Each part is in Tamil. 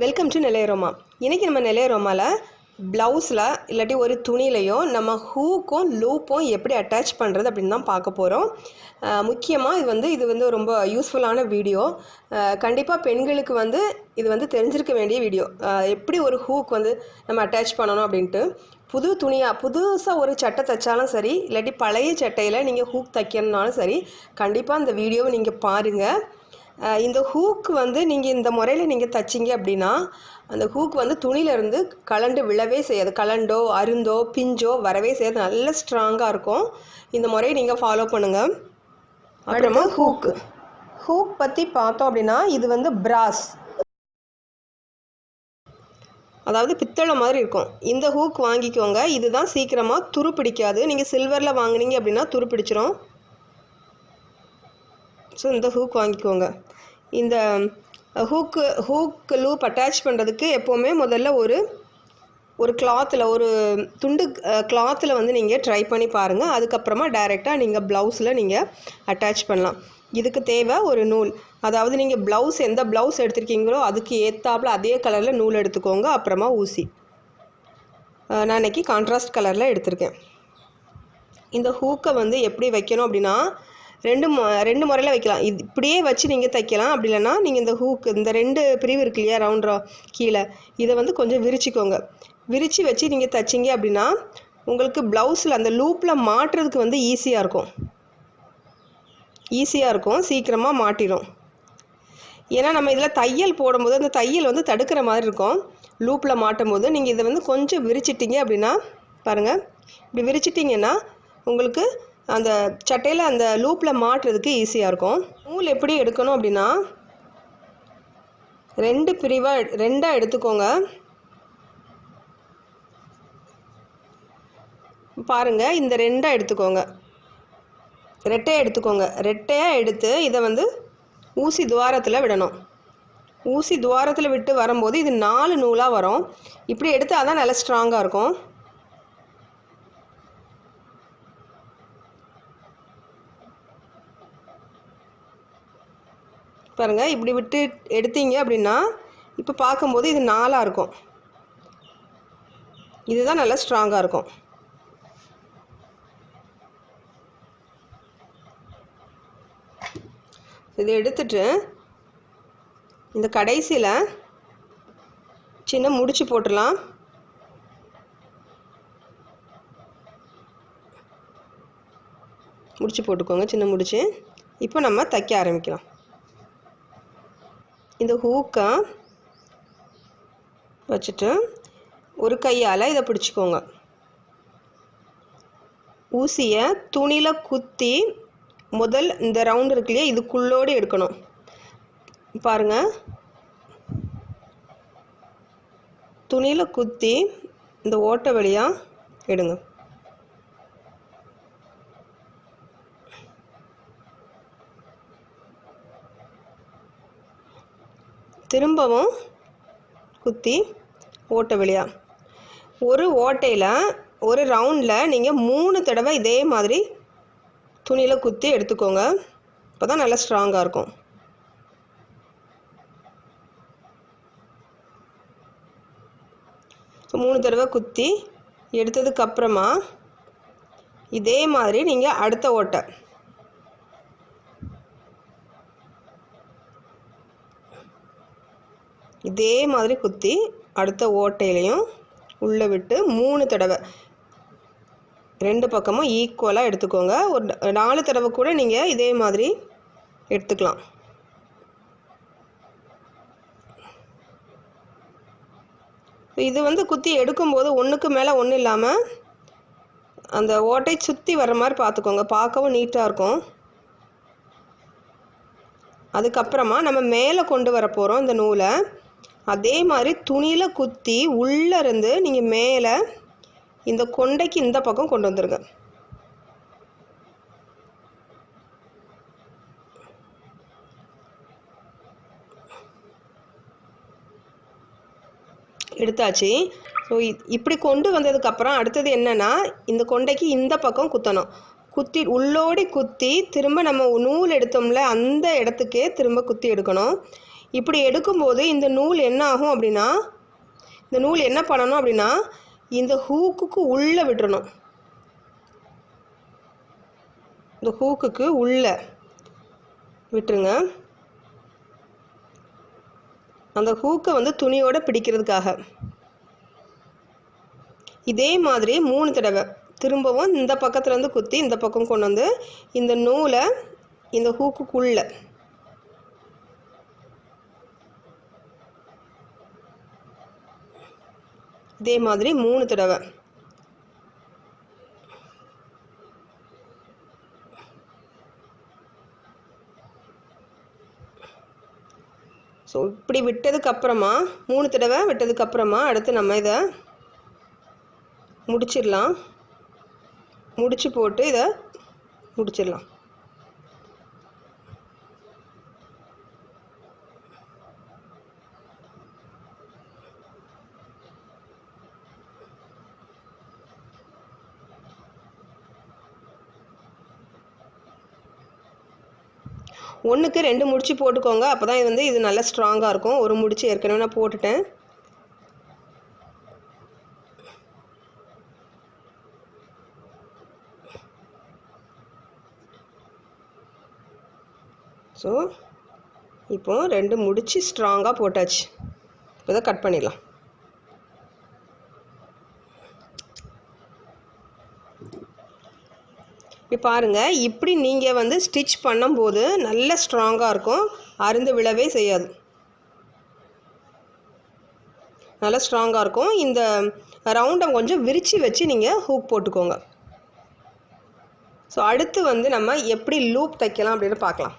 Welcome to Nellai aroma. இன்றைக்கி நம்ம நெல்லை அரோமாவில் ப்ளவுஸில் இல்லாட்டி ஒரு துணிலையோ நம்ம ஹூக்கும் லூப்பும் எப்படி அட்டாச் பண்ணுறது அப்படின்னு தான் பார்க்க போகிறோம். முக்கியமாக இது வந்து ரொம்ப யூஸ்ஃபுல்லான வீடியோ. கண்டிப்பாக பெண்களுக்கு இது தெரிஞ்சிருக்க வேண்டிய வீடியோ. எப்படி ஒரு ஹூக் நம்ம அட்டாச் பண்ணணும் அப்படின்ட்டு. புது துணியாக புதுசாக ஒரு சட்டை தைச்சாலும் சரி, இல்லாட்டி பழைய சட்டையில் நீங்கள் ஹூக் தைக்கணுன்னாலும் சரி, கண்டிப்பாக இந்த வீடியோவை நீங்கள் பாருங்கள். இந்த ஹூக் நீங்கள் இந்த முறையில் நீங்கள் தைச்சிங்க அப்படின்னா அந்த ஹூக் துணியிலேருந்து கலண்டு விழவே செய்யாது. கலண்டோ அருந்தோ பிஞ்சோ வரவே செய்யாது. நல்ல ஸ்ட்ராங்காக இருக்கும். இந்த முறையை நீங்கள் ஃபாலோ பண்ணுங்கள். அப்புறமா ஹூக் பற்றி பார்த்தோம் அப்படின்னா இது பிராஸ், அதாவது பித்தளை மாதிரி இருக்கும். இந்த ஹூக் வாங்கிக்கோங்க. இதுதான் சீக்கிரமாக துரு பிடிக்காது. நீங்கள் சில்வரில் வாங்கினீங்க அப்படின்னா துரு பிடிச்சிரும். ஸோ இந்த ஹூக் வாங்கிக்கோங்க. இந்த ஹூக் லூப் அட்டாச் பண்ணுறதுக்கு எப்போவுமே முதல்ல ஒரு கிளாத்தில் ஒரு துண்டு கிளாத்தில் நீங்கள் ட்ரை பண்ணி பாருங்கள். அதுக்கப்புறமா டைரெக்டாக நீங்கள் ப்ளவுஸில் நீங்கள் அட்டாச் பண்ணலாம். இதுக்கு தேவை ஒரு நூல். அதாவது நீங்கள் எந்த ப்ளவுஸ் எடுத்துருக்கீங்களோ அதுக்கு ஏற்றாப்புல அதே கலரில் நூல் எடுத்துக்கோங்க. அப்புறமா ஊசி. நான் இன்றைக்கி கான்ட்ராஸ்ட் கலரில் எடுத்திருக்கேன். இந்த ஹூக்கை எப்படி வைக்கணும் அப்படின்னா ரெண்டு முறையில் வைக்கலாம். இது இப்படியே வச்சு நீங்கள் தைக்கலாம். அப்படி இல்லைன்னா நீங்கள் இந்த ஹூக்கு இந்த ரெண்டு பிரிவு இருக்கு இல்லையா, ரவுண்டா கீழே, இதை கொஞ்சம் விரிச்சிக்கோங்க. விரித்து வச்சு நீங்கள் தைச்சிங்க அப்படின்னா உங்களுக்கு ப்ளவுஸில் அந்த லூப்பில் மாட்டுறதுக்கு ஈஸியாக இருக்கும். சீக்கிரமாக மாட்டிடும். ஏன்னா நம்ம இதில் தையல் போடும்போது அந்த தையல் தடுக்கிற மாதிரி இருக்கும். லூப்பில் மாட்டும் போது நீங்கள் இதை கொஞ்சம் விரிச்சிட்டிங்க அப்படின்னா பாருங்கள், இப்படி விரிச்சிட்டிங்கன்னா உங்களுக்கு அந்த சட்டையில் அந்த லூப்பில் மாட்டுறதுக்கு ஈஸியாக இருக்கும். நூல் எப்படி எடுக்கணும் அப்படின்னா ரெண்டாக எடுத்துக்கோங்க. பாருங்கள், இந்த ரெண்டாக எடுத்துக்கோங்க. ரெட்டையாக எடுத்துக்கோங்க. ரெட்டையாக எடுத்து இதை ஊசி துவாரத்தில் விடணும். ஊசி துவாரத்தில் விட்டு வரும்போது இது 4 நூலாக வரும். இப்படி எடுத்தால் தான் நல்லா ஸ்ட்ராங்காக இருக்கும். பாருங்கள், இப்படி விட்டு எடுத்தீங்க அப்படின்னா இப்போ பார்க்கும்போது இது 4ஆக இருக்கும். இதுதான் நல்லா ஸ்ட்ராங்காக இருக்கும். இதை எடுத்துட்டு இந்த கடைசியில் சின்ன முடிச்சு போட்டுடலாம். முடிச்சு போட்டுக்கோங்க, சின்ன முடிச்சு. இப்போ நம்ம தைக்க ஆரம்பிக்கலாம். இந்த ஹூக்கை வச்சுட்டு ஒரு கையால் இதை பிடிச்சிக்கோங்க. ஊசியை துணியில் குத்தி இந்த ரவுண்ட் இருக்கு இல்லையா, இதுக்குள்ளோடு எடுக்கணும். பாருங்கள், துணியில் குத்தி இந்த ஓட்டை வழியாக எடுங்க. திரும்பவும் குத்தி ஓட்டை வழியா ஒரு ஓட்டையில் ஒரு ரவுண்டில் நீங்கள் 3 தடவை இதே மாதிரி துணியில் குத்தி எடுத்துக்கோங்க. அப்போ தான் நல்லா ஸ்ட்ராங்காக இருக்கும். ஸோ 3 தடவை குத்தி எடுத்ததுக்கப்புறமா இதே மாதிரி நீங்கள் அடுத்த ஓட்டை இதே மாதிரி குத்தி அடுத்த ஓட்டையிலையும் உள்ளே விட்டு 3 தடவை 2 பக்கமும் ஈக்குவலாக எடுத்துக்கோங்க. ஒரு 4 தடவை கூட நீங்கள் இதே மாதிரி எடுத்துக்கலாம். இது குத்தி எடுக்கும்போது ஒன்றுக்கு மேலே ஒன்றும் இல்லாமல் அந்த ஓட்டை சுற்றி வர்ற மாதிரி பார்த்துக்கோங்க. பார்க்கவும் நீட்டாக இருக்கும். அதுக்கப்புறமா நம்ம மேலே கொண்டு வர போகிறோம் இந்த நூலை. அதே மாதிரி துணியில் குத்தி உள்ளே இருந்து நீங்கள் மேலே இந்த கொண்டைக்கு இந்த பக்கம் கொண்டு வந்துடுங்க. எடுத்தாச்சு. ஸோ இப்படி கொண்டு வந்ததுக்கப்புறம் அடுத்தது என்னென்னா, இந்த கொண்டைக்கு இந்த பக்கம் குத்தணும். குத்தி உள்ளோடி குத்தி திரும்ப நம்ம நூல் எடுத்தோம்ல அந்த இடத்துக்கே திரும்ப குத்தி எடுக்கணும். இப்படி எடுக்கும்போது இந்த நூல் என்ன ஆகும் அப்படின்னா, இந்த நூல் என்ன பண்ணணும் அப்படின்னா இந்த ஹூக்குக்கு உள்ளே விட்டுறணும். இந்த ஹூக்குக்கு உள்ளே விட்டுருங்க. அந்த ஹூக்கை வந்து துணியோடு பிடிக்கிறதுக்காக. இதே மாதிரி 3 தடவை திரும்பவும் இந்த பக்கத்துலேருந்து குத்தி இந்த பக்கம் கொண்டு வந்து இந்த நூலை இந்த ஹூக்குக்குள்ளே இதே மாதிரி 3 தடவை. ஸோ இப்படி விட்டதுக்கப்புறமா 3 தடவை விட்டதுக்கப்புறமா அடுத்து நம்ம இதை முடிச்சிடலாம். முடிச்சு போட்டு இதை முடிச்சிடலாம். ஒன்றுக்கு 2 முடிச்சு போட்டுக்கோங்க. அப்போ தான் இது நல்லா ஸ்ட்ராங்காக இருக்கும். ஒரு முடிச்சு ஏற்கனவே நான் போட்டுட்டேன். ஸோ இப்போ 2 முடிச்சு ஸ்ட்ராங்காக போட்டாச்சு. இப்போ இதை கட் பண்ணிடலாம். இப்போ பாருங்கள், இப்படி நீங்கள் ஸ்டிச் பண்ணும்போது நல்ல ஸ்ட்ராங்காக இருக்கும். அருந்து விழவே செய்யாது. நல்லா ஸ்ட்ராங்காக இருக்கும். இந்த ரவுண்டை கொஞ்சம் விரித்து வச்சு நீங்கள் ஹூக் போட்டுக்கோங்க. ஸோ அடுத்து நம்ம எப்படி லூப் தைக்கலாம் அப்படின்னு பார்க்கலாம்.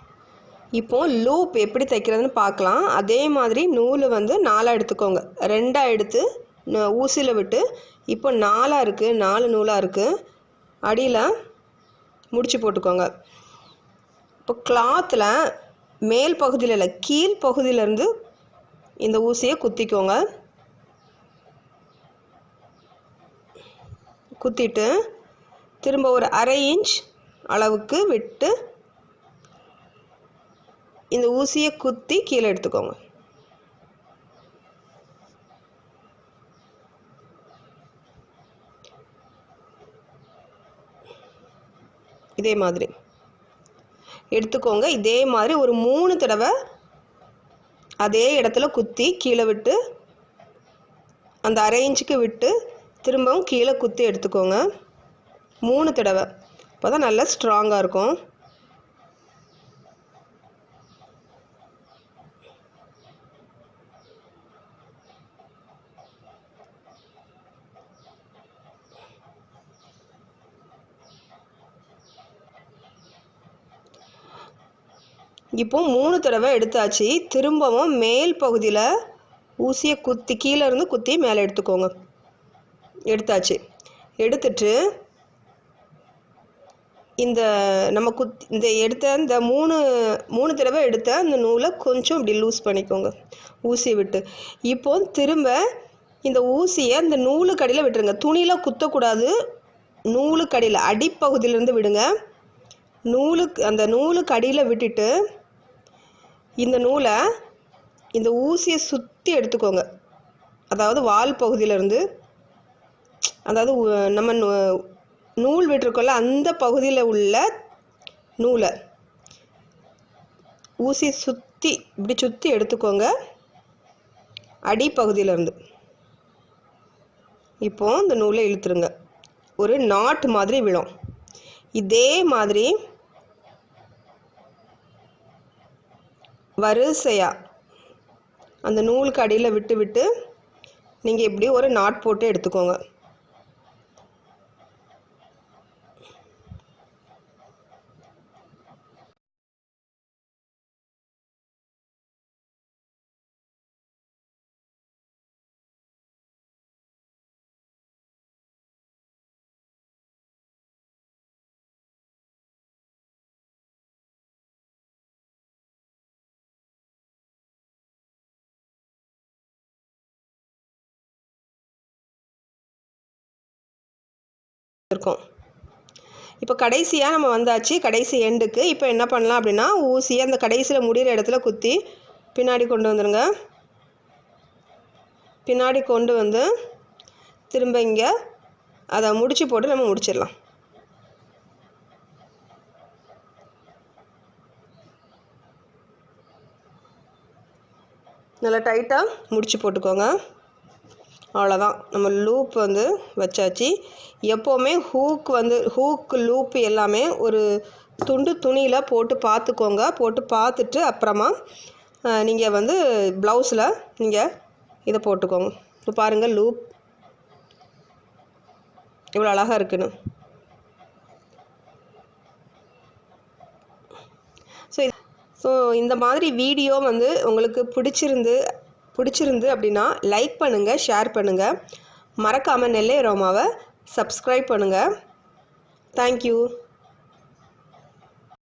இப்போது லூப் எப்படி தைக்கிறதுன்னு பார்க்கலாம். அதே மாதிரி நூல் 4 எடுத்துக்கோங்க. 2 எடுத்து ஊசியில் விட்டு இப்போ 4 இருக்குது, 4 நூலாக இருக்குது. அடியில் முடிச்சு போட்டுக்கோங்க. இப்போ கிளாத்தில் மேல் பகுதியில் இல்லை, கீழ் பகுதியிலேருந்து இந்த ஊசியை குத்திக்கோங்க. குத்திட்டு திரும்ப ஒரு 1/2 இன்ச் அளவுக்கு விட்டு இந்த ஊசியை குத்தி கீழே எடுத்துக்கோங்க. இதே மாதிரி எடுத்துக்கோங்க. இதே மாதிரி ஒரு 3 தடவை அதே இடத்துல குத்தி கீழே விட்டு அந்த 1/2 இன்ச்சுக்கு விட்டு திரும்பவும் கீழே குத்தி எடுத்துக்கோங்க. 3 தடவை. அப்போ தான் நல்லா ஸ்ட்ராங்காக இருக்கும். இப்போ 3 தடவை எடுத்தாச்சு. திரும்பவும் மேல் பகுதியில் ஊசியை குத்தி கீழே இருந்து குத்தி மேலே எடுத்துக்கோங்க. எடுத்தாச்சு. எடுத்துட்டு இந்த நம்ம இந்த எடுத்த இந்த 3 தடவை எடுத்த அந்த நூலை கொஞ்சம் இப்படி லூஸ் பண்ணிக்கோங்க ஊசியை விட்டு. இப்போ திரும்ப இந்த ஊசியை இந்த நூலுக்கடியில் விட்டுருங்க. துணியில் குத்தக்கூடாது. நூலுக்கடியில் அடிப்பகுதியிலேருந்து விடுங்க. அந்த நூலுக்கடியில் விட்டுட்டு இந்த நூலை இந்த ஊசியை சுற்றி எடுத்துக்கோங்க. அதாவது வால் பகுதியிலேருந்து, அதாவது நம்ம நூல் விட்டுருக்கோம்ல அந்த பகுதியில் உள்ள நூலை ஊசியை சுற்றி இப்படி சுற்றி எடுத்துக்கோங்க அடிப்பகுதியிலேருந்து. இப்போது இந்த நூலை இழுத்துருங்க. ஒரு நாட் மாதிரி விழும். இதே மாதிரி வரிசையாக அந்த நூலுக்கு அடியில் விட்டு விட்டு நீங்கள் இப்படி ஒரு நாட் போட்டு எடுத்துக்கோங்க. இருக்கும். இப்போ கடைசியாக நம்ம வந்தாச்சு, கடைசி எண்டுக்கு. இப்போ என்ன பண்ணலாம் அப்படின்னா ஊசியை அந்த கடைசியில் முடிகிற இடத்துல குத்தி பின்னாடி கொண்டு வந்துடுங்க. பின்னாடி கொண்டு வந்து திரும்ப இங்கே அதை முடிச்சு போட்டு நம்ம முடிச்சிடலாம். நல்லா டைட்டாக முடிச்சு போட்டுக்கோங்க. அவ்வளோதான், நம்ம லூப் வந்து வச்சாச்சு. எப்போவுமே ஹூக் லூப் எல்லாமே ஒரு துண்டு துணியில் போட்டு பார்த்துக்கோங்க. போட்டு பார்த்துட்டு அப்புறமா நீங்கள் வந்து ப்ளவுஸில் நீங்கள் இதை போட்டுக்கோங்க. இப்போ பாருங்கள் லூப் இவ்வளோ அழகாக இருக்குன்னு. ஸோ இந்த மாதிரி வீடியோ வந்து உங்களுக்கு பிடிச்சிருந்து அப்படின்னா லைக் பண்ணுங்கள், ஷேர் பண்ணுங்கள். மறக்காமல் நெல்லை அரோமாவை சப்ஸ்கிரைப் பண்ணுங்கள். தேங்க்யூ.